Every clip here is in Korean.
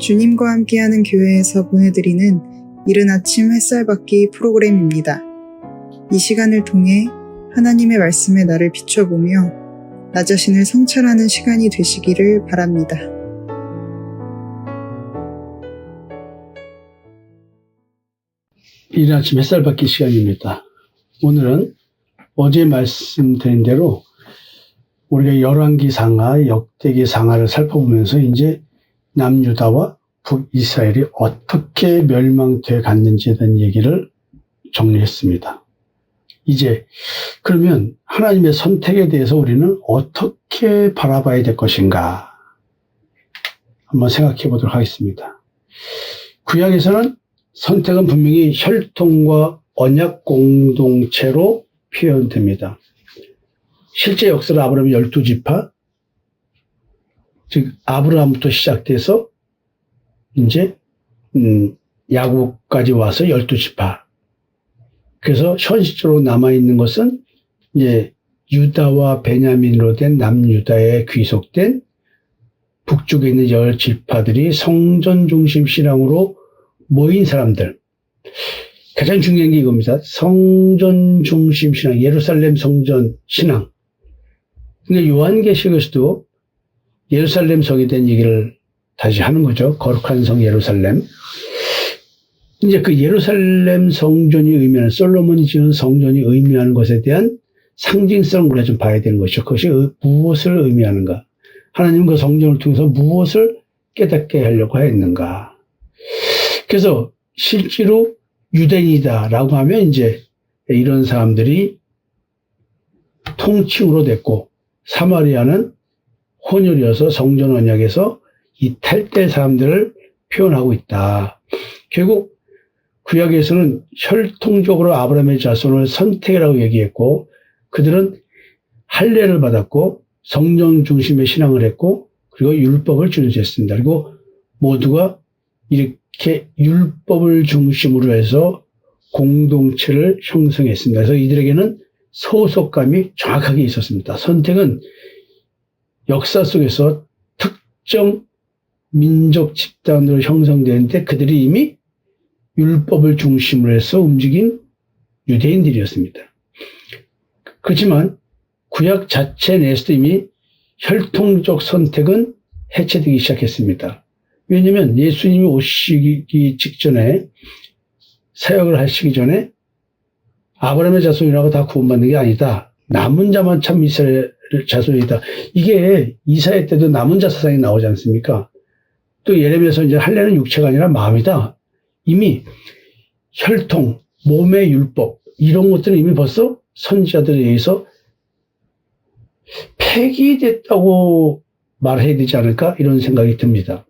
주님과 함께하는 교회에서 보내드리는 이른 아침 햇살 받기 프로그램입니다. 이 시간을 통해 하나님의 말씀에 나를 비춰보며 나 자신을 성찰하는 시간이 되시기를 바랍니다. 이른 아침 햇살 받기 시간입니다. 오늘은 어제 말씀드린 대로 우리가 열왕기 상하, 역대기 상하를 살펴보면서 이제 남유다와 북이스라엘이 어떻게 멸망돼 갔는지에 대한 얘기를 정리했습니다. 이제 그러면 하나님의 선택에 대해서 우리는 어떻게 바라봐야 될 것인가 한번 생각해 보도록 하겠습니다. 구약에서는 선택은 분명히 혈통과 언약 공동체로 표현됩니다. 실제 역사로 아브라함의 12지파, 즉 아브라함부터 시작돼서 이제 야곱까지 와서 12지파. 그래서 현실적으로 남아있는 것은 이제 유다와 베냐민으로 된 남유다에 귀속된 북쪽에 있는 10지파들이 성전 중심 신앙으로 모인 사람들. 가장 중요한 게 이겁니다. 성전 중심 신앙, 예루살렘 성전 신앙. 근데 요한계시록에서도 예루살렘 성에 대한 얘기를 다시 하는 거죠. 거룩한 성 예루살렘. 이제 그 예루살렘 성전이 의미하는, 솔로몬이 지은 성전이 의미하는 것에 대한 상징성을 우리가 좀 봐야 되는 것이죠. 그것이 무엇을 의미하는가? 하나님은 그 성전을 통해서 무엇을 깨닫게 하려고 했는가? 그래서 실제로 유대인이다라고 하면 이제 이런 사람들이 통칭으로 됐고, 사마리아는 혼혈이어서 성전 언약에서 이 탈대 사람들을 표현하고 있다. 결국 구약에서는 혈통적으로 아브라함의 자손을 선택이라고 얘기했고, 그들은 할례를 받았고 성전 중심의 신앙을 했고, 그리고 율법을 준수했습니다. 그리고 모두가 이렇게 율법을 중심으로 해서 공동체를 형성했습니다. 그래서 이들에게는 소속감이 정확하게 있었습니다. 선택은 역사 속에서 특정 민족 집단으로 형성되는데 그들이 이미 율법을 중심으로 해서 움직인 유대인들이었습니다. 그렇지만 구약 자체 내에서도 이미 혈통적 선택은 해체되기 시작했습니다. 왜냐하면 예수님이 오시기 직전에, 사역을 하시기 전에 아브라함의 자손이라고 다 구원받는 게 아니다. 남은 자만 참 이스라엘 자손이다. 이게 이사야 때도 남은 자 사상이 나오지 않습니까? 또 예레미야서 이제 할례는 육체가 아니라 마음이다. 이미 혈통, 몸의 율법 이런 것들은 이미 벌써 선지자들에 의해서 폐기됐다고 말해야 되지 않을까? 이런 생각이 듭니다.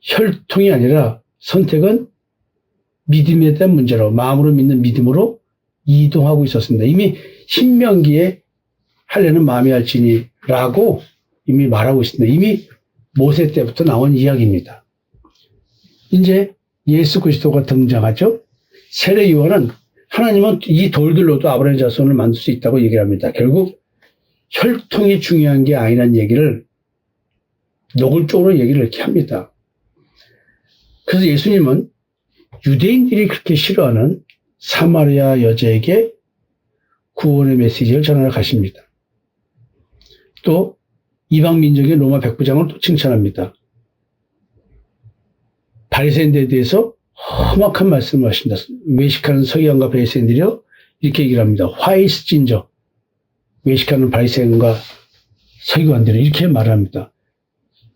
혈통이 아니라 선택은 믿음에 대한 문제로, 마음으로 믿는 믿음으로 이동하고 있었습니다. 이미 신명기에 할례는 마음이 할지니라고 이미 말하고 있습니다. 이미 모세 때부터 나온 이야기입니다. 이제 예수 그리스도가 등장하죠. 세례 요한은 하나님은 이 돌들로도 아브라함의 자손을 만들 수 있다고 얘기를 합니다. 결국 혈통이 중요한 게 아니라는 얘기를 노골적으로 얘기를 이렇게 합니다. 그래서 예수님은 유대인들이 그렇게 싫어하는 사마리아 여자에게 구원의 메시지를 전하러 가십니다. 또 이방 민족의 로마 백부장을 또 칭찬합니다. 바리새인들에 대해서 험악한 말씀을 하십니다. 외식하는 서기관과 바리새인들이요, 이렇게 얘기를 합니다. 화이스 진저, 외식하는 바리새인과 서기관들이 이렇게 말을 합니다.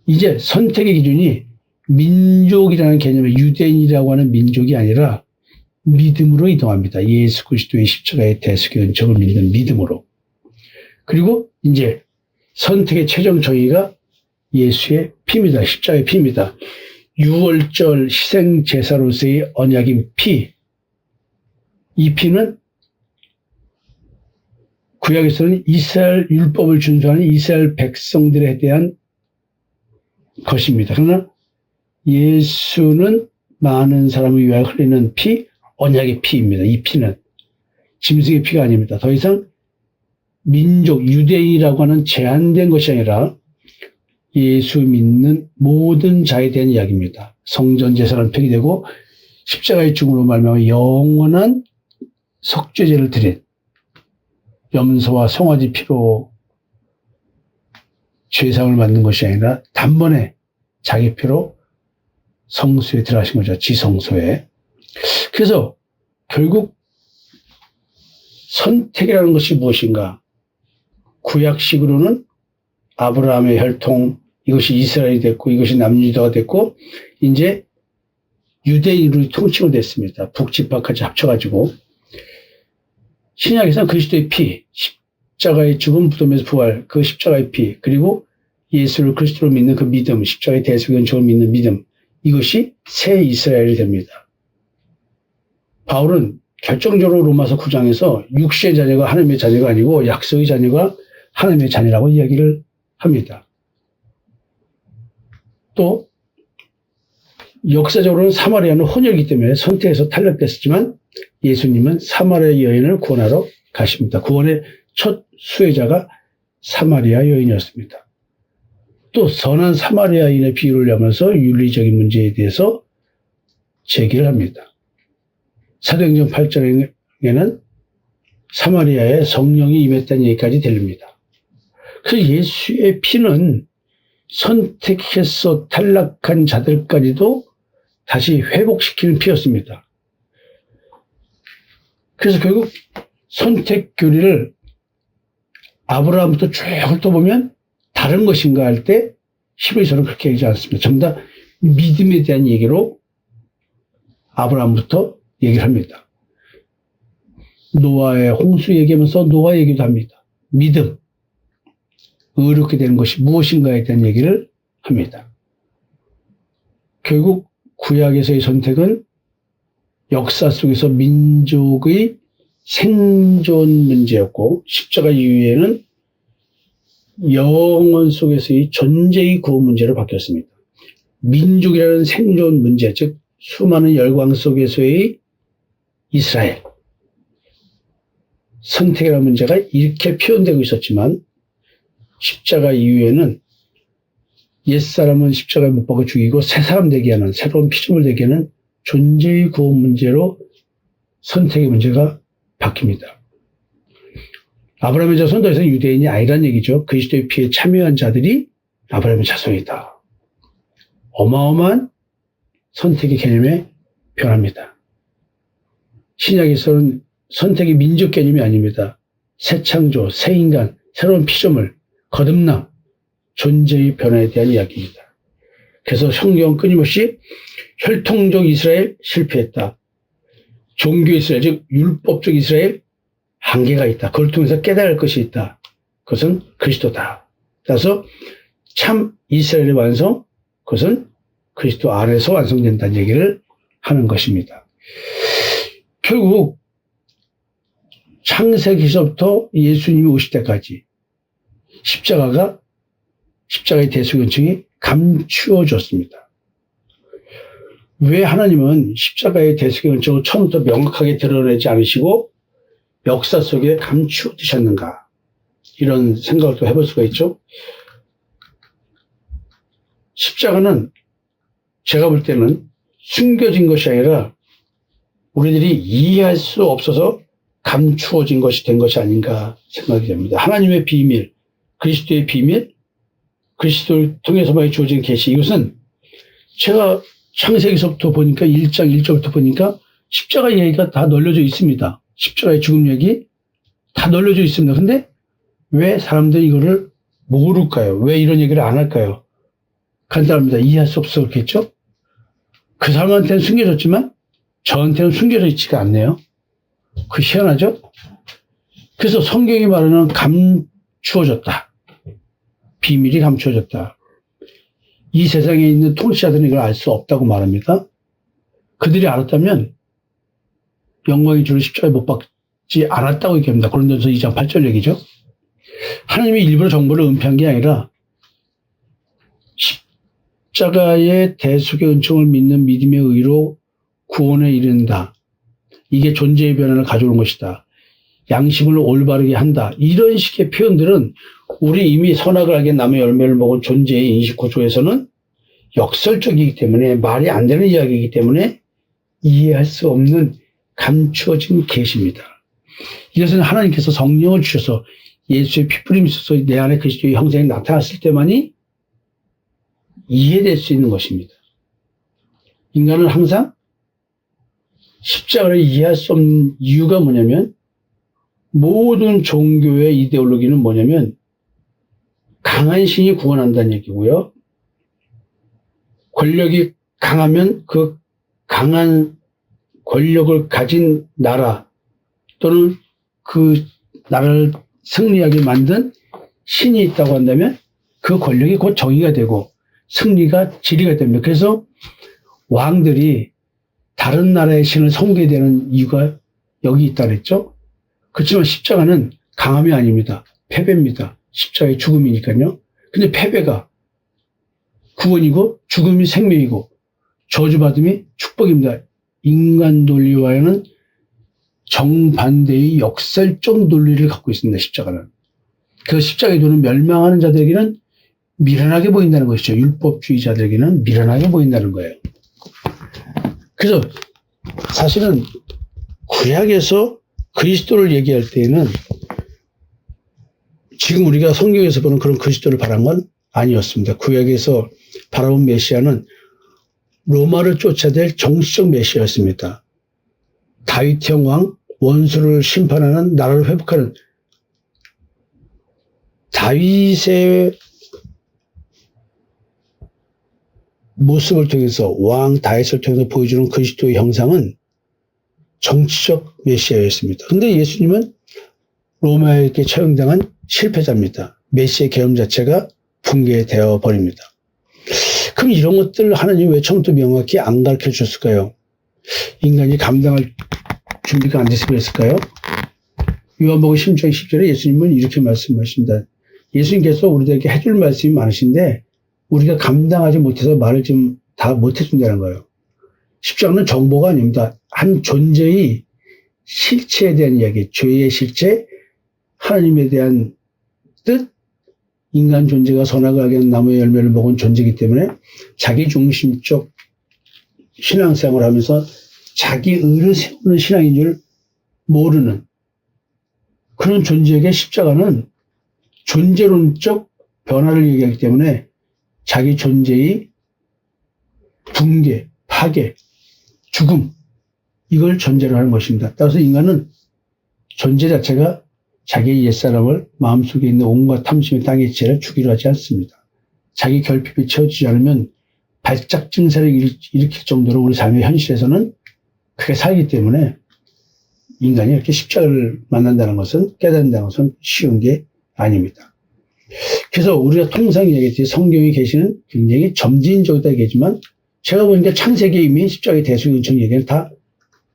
이제 선택의 기준이 민족이라는 개념의 유대인이라고 하는 민족이 아니라 믿음으로 이동합니다. 예수 그리스도의 십자가의 대속의 은총을 믿는 믿음으로. 그리고 이제 선택의 최종 정의가 예수의 피입니다. 십자가의 피입니다. 유월절 희생 제사로서의 언약인 피. 이 피는 구약에서는 이스라엘 율법을 준수하는 이스라엘 백성들에 대한 것입니다. 그러나 예수는 많은 사람을 위하여 흘리는 피, 언약의 피입니다. 이 피는 짐승의 피가 아닙니다. 더 이상 민족, 유대인이라고 하는 제한된 것이 아니라 예수 믿는 모든 자에 대한 이야기입니다. 성전 제사는 폐기되고 십자가의 죽음으로 말미암아 영원한 속죄제를 드린 염소와 송아지 피로 죄상을 받는 것이 아니라 단번에 자기 피로 성소에 들어가신 거죠. 지성소에. 그래서 결국 선택이라는 것이 무엇인가? 구약식으로는 아브라함의 혈통, 이것이 이스라엘이 됐고 이것이 남유다가 됐고 이제 유대인으로 통칭을 됐습니다. 북지파까지 합쳐가지고. 신약에서는 그리스도의 피, 십자가의 죽음, 부활에서 부활, 그 십자가의 피, 그리고 예수를 그리스도로 믿는 그 믿음, 십자가의 대속의 은총을 믿는 믿음, 이것이 새 이스라엘이 됩니다. 바울은 결정적으로 로마서 9장에서 육신의 자녀가 하나님의 자녀가 아니고 약속의 자녀가 하나님의 자녀라고 이야기를 합니다. 또 역사적으로는 사마리아는 혼혈이기 때문에 선택해서 탈락됐었지만 예수님은 사마리아 여인을 구원하러 가십니다. 구원의 첫 수혜자가 사마리아 여인이었습니다. 또 선한 사마리아인의 비유를 하면서 윤리적인 문제에 대해서 제기를 합니다. 사도행전 8장에는 사마리아에 성령이 임했다는 얘기까지 들립니다. 그래서 예수의 피는 선택해서 탈락한 자들까지도 다시 회복시키는 피였습니다. 그래서 결국 선택 교리를 아브라함부터 쭉 훑어보면 다른 것인가 할 때 히브리서는 그렇게 얘기하지 않습니다. 전부 다 믿음에 대한 얘기로 아브라함부터 얘기를 합니다. 노아의 홍수 얘기하면서 노아 얘기도 합니다. 믿음, 의롭게 되는 것이 무엇인가에 대한 얘기를 합니다. 결국 구약에서의 선택은 역사 속에서 민족의 생존 문제였고 십자가 이후에는 영원 속에서의 존재의 구원 문제로 바뀌었습니다. 민족이라는 생존 문제, 즉 수많은 열광 속에서의 이스라엘 선택이라는 문제가 이렇게 표현되고 있었지만 십자가 이후에는 옛사람은 십자가에 못 박아 죽이고 새 사람 되게 하는 새로운 피조물 되게 하는 존재의 구원 문제로 선택의 문제가 바뀝니다. 아브라함의 자손은 더 이상 유대인이 아니란 얘기죠. 그리스도의 피에 참여한 자들이 아브라함의 자손이다. 어마어마한 선택의 개념에 변합니다. 신약에서는 선택의 민족 개념이 아닙니다. 새 창조, 새 인간, 새로운 피조물, 거듭남, 존재의 변화에 대한 이야기입니다. 그래서 성경은 끊임없이 혈통적 이스라엘 실패했다. 종교 이스라엘, 즉 율법적 이스라엘 한계가 있다. 그걸 통해서 깨달을 것이 있다. 그것은 그리스도다. 따라서 참 이스라엘의 완성, 그것은 그리스도 안에서 완성된다는 얘기를 하는 것입니다. 결국 창세기서부터 예수님이 오실 때까지 십자가의 대속의 은총이 감추어졌습니다. 왜 하나님은 십자가의 대속의 은총을 처음부터 명확하게 드러내지 않으시고 역사 속에 감추어 두셨는가? 이런 생각을 또 해볼 수가 있죠. 십자가는 제가 볼 때는 숨겨진 것이 아니라 우리들이 이해할 수 없어서 감추어진 것이 된 것이 아닌가 생각이 됩니다. 하나님의 비밀, 그리스도의 비밀, 그리스도를 통해서만 주어진 계시, 이것은 제가 창세기서부터 보니까 1장 1절부터 보니까 십자가 얘기가 다 널려져 있습니다. 십자가의 죽음 얘기 다 널려져 있습니다. 근데 왜 사람들이 이거를 모를까요? 왜 이런 얘기를 안 할까요? 간단합니다. 이해할 수 없어서 그렇겠죠? 그 사람한테는 숨겨졌지만 저한테는 숨겨져 있지가 않네요. 그 희한하죠? 그래서 성경이 말하는 감추어졌다. 비밀이 감추어졌다. 이 세상에 있는 통치자들은 이걸 알 수 없다고 말합니다. 그들이 알았다면 영광의 주를 십자가에 못 박지 않았다고 얘기합니다. 고린도전서 2장 8절 얘기죠. 하나님이 일부러 정보를 은폐한 게 아니라 십자가의 대속의 은총을 믿는 믿음의 의로 구원에 이른다. 이게 존재의 변화를 가져오는 것이다. 양심을 올바르게 한다. 이런 식의 표현들은 우리 이미 선악을 알게 나무의 열매를 먹은 존재의 인식 구조에서는 역설적이기 때문에 말이 안 되는 이야기이기 때문에 이해할 수 없는 감추어진 계시입니다. 이것은 하나님께서 성령을 주셔서 예수의 피뿌림이 있어서 내 안에 그리스도의 형상이 나타났을 때만이 이해될 수 있는 것입니다. 인간은 항상 십자가를 이해할 수 없는 이유가 뭐냐면 모든 종교의 이데올로기는 뭐냐면 강한 신이 구원한다는 얘기고요. 권력이 강하면 그 강한 권력을 가진 나라 또는 그 나라를 승리하게 만든 신이 있다고 한다면 그 권력이 곧 정의가 되고 승리가 지리가 됩니다. 그래서 왕들이 다른 나라의 신을 섬기게 되는 이유가 여기 있다 그랬죠. 그렇지만 십자가는 강함이 아닙니다. 패배입니다. 십자가의 죽음이니까요. 근데 패배가 구원이고 죽음이 생명이고 저주받음이 축복입니다. 인간 논리와는 정반대의 역설적 논리를 갖고 있습니다. 십자가는. 그 십자가의 도는 멸망하는 자들에게는 미련하게 보인다는 것이죠. 율법주의자들에게는 미련하게 보인다는 거예요. 그래서 사실은 구약에서 그리스도를 얘기할 때에는 지금 우리가 성경에서 보는 그런 그리스도를 바란 건 아니었습니다. 구약에서 바라본 메시아는 로마를 쫓아낼 정치적 메시아였습니다. 다윗형 왕, 원수를 심판하는 나라를 회복하는 다윗의 모습을 통해서 왕 다윗을 통해서 보여주는 그리스도의 형상은 정치적 메시아였습니다. 그런데 예수님은 로마에게 처형당한 실패자입니다. 메시아의 개념 자체가 붕괴되어 버립니다. 그럼 이런 것들 하나님 왜 처음부터 명확히 안 가르쳐 주셨을까요? 인간이 감당할 준비가 안 돼서 그랬을까요? 요한복음 16장 10절에 예수님은 이렇게 말씀하십니다. 예수님께서 우리들에게 해줄 말씀이 많으신데 우리가 감당하지 못해서 말을 좀 다 못해준다는 거예요. 십자가는 정보가 아닙니다. 한 존재의 실체에 대한 이야기, 죄의 실체, 하나님에 대한 뜻, 인간 존재가 선악을 알게 하는 나무의 열매를 먹은 존재이기 때문에 자기 중심적 신앙생활을 하면서 자기 의를 세우는 신앙인 줄 모르는 그런 존재에게 십자가는 존재론적 변화를 얘기하기 때문에 자기 존재의 붕괴, 파괴, 죽음 이걸 전제로 하는 것입니다. 따라서 인간은 존재 자체가 자기의 옛사람을 마음속에 있는 온갖 탐심의 땅의 지혜를 주기로 하지 않습니다. 자기 결핍이 채워지지 않으면 발작 증세를 일으킬 정도로 우리 삶의 현실에서는 그렇게 살기 때문에 인간이 이렇게 십자가를 만난다는 것은 깨닫는다는 것은 쉬운 게 아닙니다. 그래서 우리가 통상 얘기했듯이 성경에 계시는 굉장히 점진적이다 얘기지만 제가 보니까 창세기에 이미 십자가의 대수경청 얘기는 다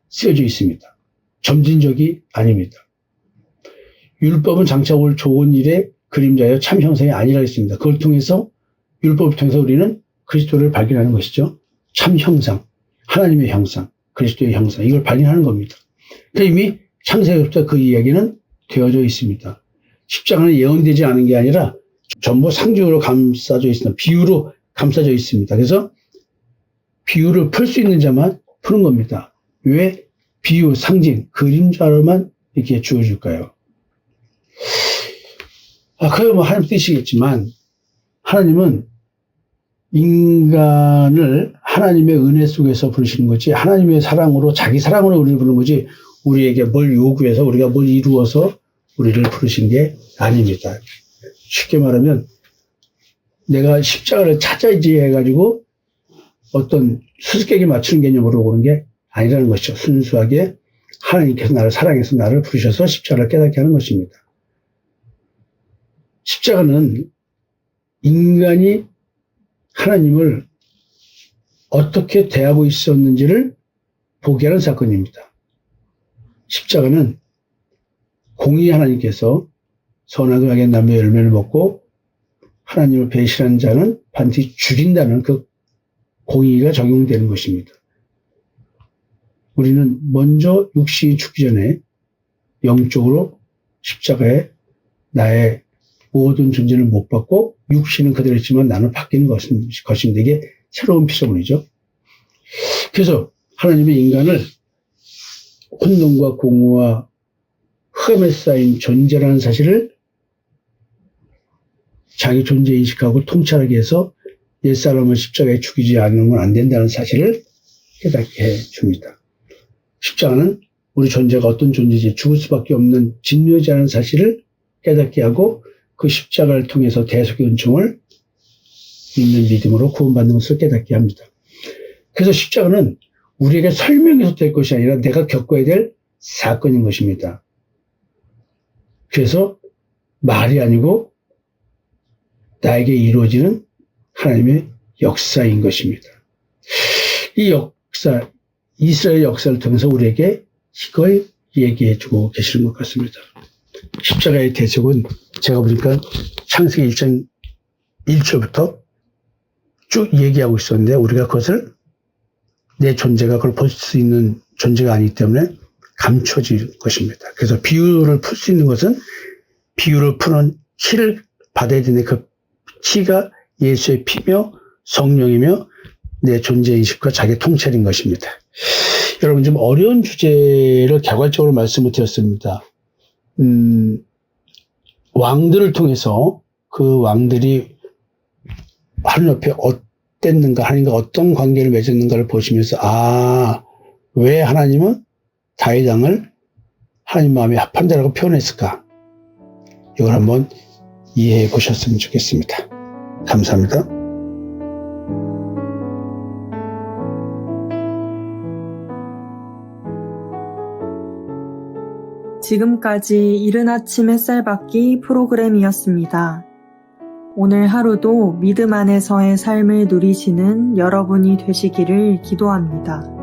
쓰여져 있습니다. 점진적이 아닙니다. 율법은 장차 올 좋은 일의 그림자여 참 형상이 아니라 했습니다. 그걸 통해서 율법을 통해서 우리는 그리스도를 발견하는 것이죠. 참 형상, 하나님의 형상, 그리스도의 형상 이걸 발견하는 겁니다. 그러니까 이미 창세기부터 그 이야기는 되어져 있습니다. 십자가는 예언되지 않은 게 아니라 전부 상징으로 감싸져 있습니다. 비유로 감싸져 있습니다. 그래서 비유를 풀 수 있는 자만 푸는 겁니다. 왜 비유, 상징, 그림자로만 이렇게 주어줄까요? 그게 뭐 하나님 뜻이겠지만 하나님은 인간을 하나님의 은혜 속에서 부르시는 거지 하나님의 사랑으로 자기 사랑으로 우리를 부르는 거지 우리에게 뭘 요구해서 우리가 뭘 이루어서 우리를 부르신 게 아닙니다. 쉽게 말하면 내가 십자가를 찾아야지 해가지고 어떤 수수께끼 맞추는 개념으로 오는 게 아니라는 것이죠. 순수하게 하나님께서 나를 사랑해서 나를 부르셔서 십자가를 깨닫게 하는 것입니다. 십자가는 인간이 하나님을 어떻게 대하고 있었는지를 보게 하는 사건입니다. 십자가는 공의 하나님께서 선악을 하게 나무의 열매를 먹고 하나님을 배신한 자는 반드시 죽인다는 그 공의가 적용되는 것입니다. 우리는 먼저 육신이 죽기 전에 영적으로 십자가에 나의 모든 존재를 못 받고 육신은 그대로 있지만 나는 바뀌는 것입니다. 이게 새로운 피조물이죠. 그래서 하나님의 인간을 혼돈과 공허와 흑암에 쌓인 존재라는 사실을 자기 존재 인식하고 통찰하게 해서 옛사람을 십자가에 죽이지 않으면 안 된다는 사실을 깨닫게 해줍니다. 십자가는 우리 존재가 어떤 존재인지 죽을 수밖에 없는 진노자라는 사실을 깨닫게 하고 그 십자가를 통해서 대속의 은총을 믿는 믿음으로 구원받는 것을 깨닫게 합니다. 그래서 십자가는 우리에게 설명해서 될 것이 아니라 내가 겪어야 될 사건인 것입니다. 그래서 말이 아니고 나에게 이루어지는 하나님의 역사인 것입니다. 이 역사, 이스라엘 역사를 통해서 우리에게 이걸 얘기해주고 계시는 것 같습니다. 십자가의 대속은 제가 보니까 창세기 1장 1절부터 쭉 얘기하고 있었는데 우리가 그것을 내 존재가 그걸 볼 수 있는 존재가 아니기 때문에 감춰질 것입니다. 그래서 비유를 풀 수 있는 것은 비유를 푸는 치를 받아야 되는데 그 치가 예수의 피며 성령이며 내 존재 인식과 자기 통찰인 것입니다. 여러분 좀 어려운 주제를 개괄적으로 말씀을 드렸습니다. 왕들을 통해서 그 왕들이 하나님 옆에 어땠는가, 하나님과 어떤 관계를 맺었는가를 보시면서 왜 하나님은 다윗 왕을 하나님 마음에 합한 자라고 표현했을까? 이걸 한번 이해해 보셨으면 좋겠습니다. 감사합니다. 지금까지 이른 아침 햇살 받기 프로그램이었습니다. 오늘 하루도 믿음 안에서의 삶을 누리시는 여러분이 되시기를 기도합니다.